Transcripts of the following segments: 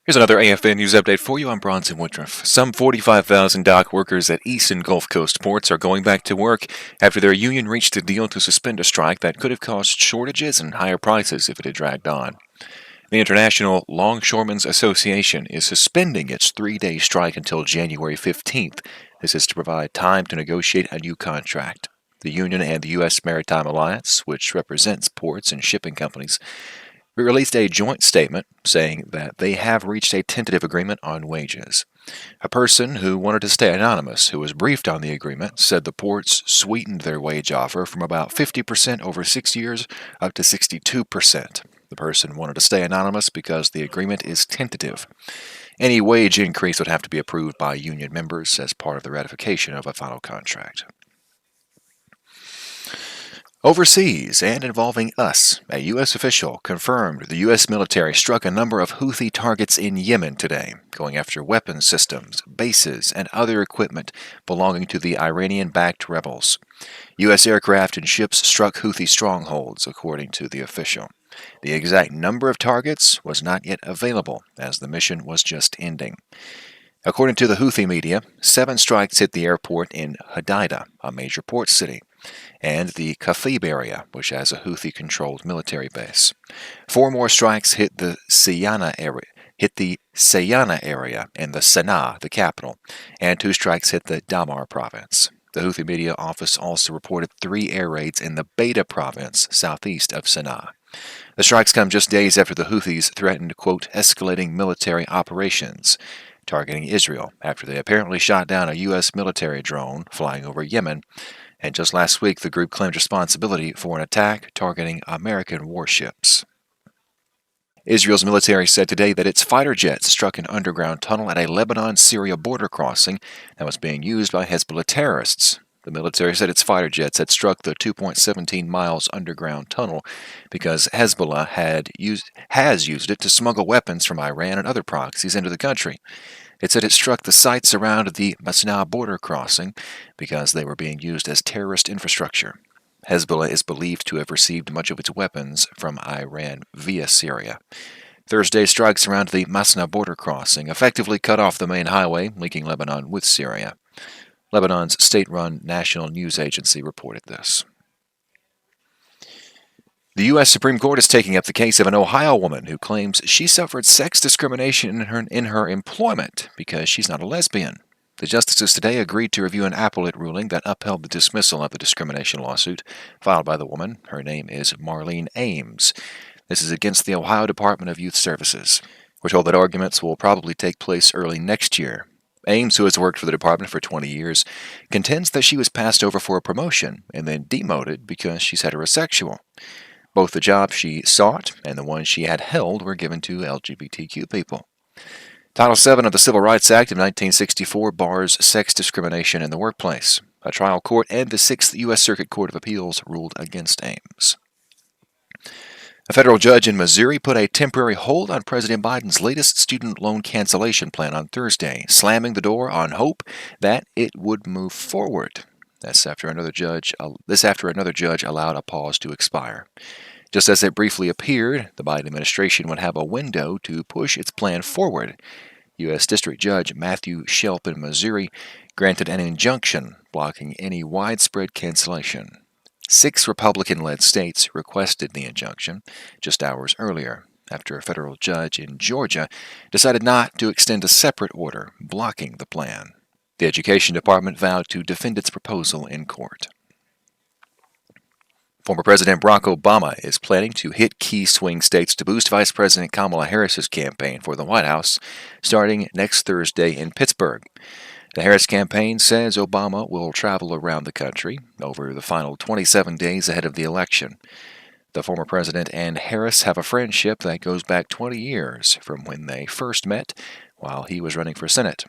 Here's another AFN news update for you. I'm Bronson Woodruff. Some 45,000 dock workers at Eastern Gulf Coast ports are going back to work after their union reached a deal to suspend a strike that could have caused shortages and higher prices if it had dragged on. The International Longshoremen's Association is suspending its three-day strike until January 15th. This is to provide time to negotiate a new contract. The union and the U.S. Maritime Alliance, which represents ports and shipping companies, released a joint statement saying that they have reached a tentative agreement on wages. A person who wanted to stay anonymous, who was briefed on the agreement, said the ports sweetened their wage offer from about 50% over 6 years up to 62%. The person wanted to stay anonymous because the agreement is tentative. Any wage increase would have to be approved by union members as part of the ratification of a final contract. Overseas and involving us, a U.S. official confirmed the U.S. military struck a number of Houthi targets in Yemen today, going after weapons systems, bases, and other equipment belonging to the Iranian-backed rebels. U.S. aircraft and ships struck Houthi strongholds, according to the official. The exact number of targets was not yet available, as the mission was just ending. According to the Houthi media, 7 strikes hit the airport in Hodeidah, a major port city, and the Kafib area, which has a Houthi-controlled military base. 4 more strikes hit the Sayana area in the Sana'a, the capital, and 2 strikes hit the Damar province. The Houthi media office also reported 3 air raids in the Beta province, southeast of Sana'a. The strikes come just days after the Houthis threatened, quote, escalating military operations, targeting Israel after they apparently shot down a U.S. military drone flying over Yemen, and just last week the group claimed responsibility for an attack targeting American warships. Israel's military said today that its fighter jets struck an underground tunnel at a Lebanon-Syria border crossing that was being used by Hezbollah terrorists. The military said its fighter jets had struck the 2.17 miles underground tunnel because Hezbollah has used it to smuggle weapons from Iran and other proxies into the country. It said it struck the sites around the Masna border crossing because they were being used as terrorist infrastructure. Hezbollah is believed to have received much of its weapons from Iran via Syria. Thursday's strikes around the Masna border crossing effectively cut off the main highway linking Lebanon with Syria. Lebanon's state-run national news agency reported this. The U.S. Supreme Court is taking up the case of an Ohio woman who claims she suffered sex discrimination in her employment because she's not a lesbian. The justices today agreed to review an appellate ruling that upheld the dismissal of the discrimination lawsuit filed by the woman. Her name is Marlene Ames. This is against the Ohio Department of Youth Services. We're told that arguments will probably take place early next year. Ames, who has worked for the department for 20 years, contends that she was passed over for a promotion and then demoted because she's heterosexual. Both the job she sought and the one she had held were given to LGBTQ people. Title VII of the Civil Rights Act of 1964 bars sex discrimination in the workplace. A trial court and the 6th U.S. Circuit Court of Appeals ruled against Ames. A federal judge in Missouri put a temporary hold on President Biden's latest student loan cancellation plan on Thursday, slamming the door on hope that it would move forward. This after another judge allowed a pause to expire. Just as it briefly appeared, the Biden administration would have a window to push its plan forward. U.S. District Judge Matthew Shelp in Missouri granted an injunction blocking any widespread cancellation. 6 Republican-led states requested the injunction just hours earlier, after a federal judge in Georgia decided not to extend a separate order blocking the plan. The Education Department vowed to defend its proposal in court. Former President Barack Obama is planning to hit key swing states to boost Vice President Kamala Harris's campaign for the White House starting next Thursday in Pittsburgh. The Harris campaign says Obama will travel around the country over the final 27 days ahead of the election. The former president and Harris have a friendship that goes back 20 years from when they first met while he was running for Senate.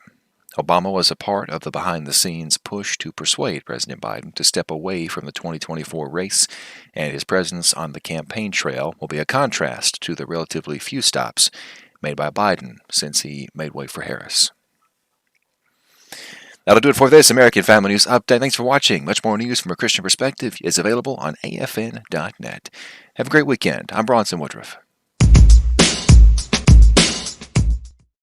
Obama was a part of the behind-the-scenes push to persuade President Biden to step away from the 2024 race, and his presence on the campaign trail will be a contrast to the relatively few stops made by Biden since he made way for Harris. That'll do it for this American Family News Update. Thanks for watching. Much more news from a Christian perspective is available on AFN.net. Have a great weekend. I'm Bronson Woodruff.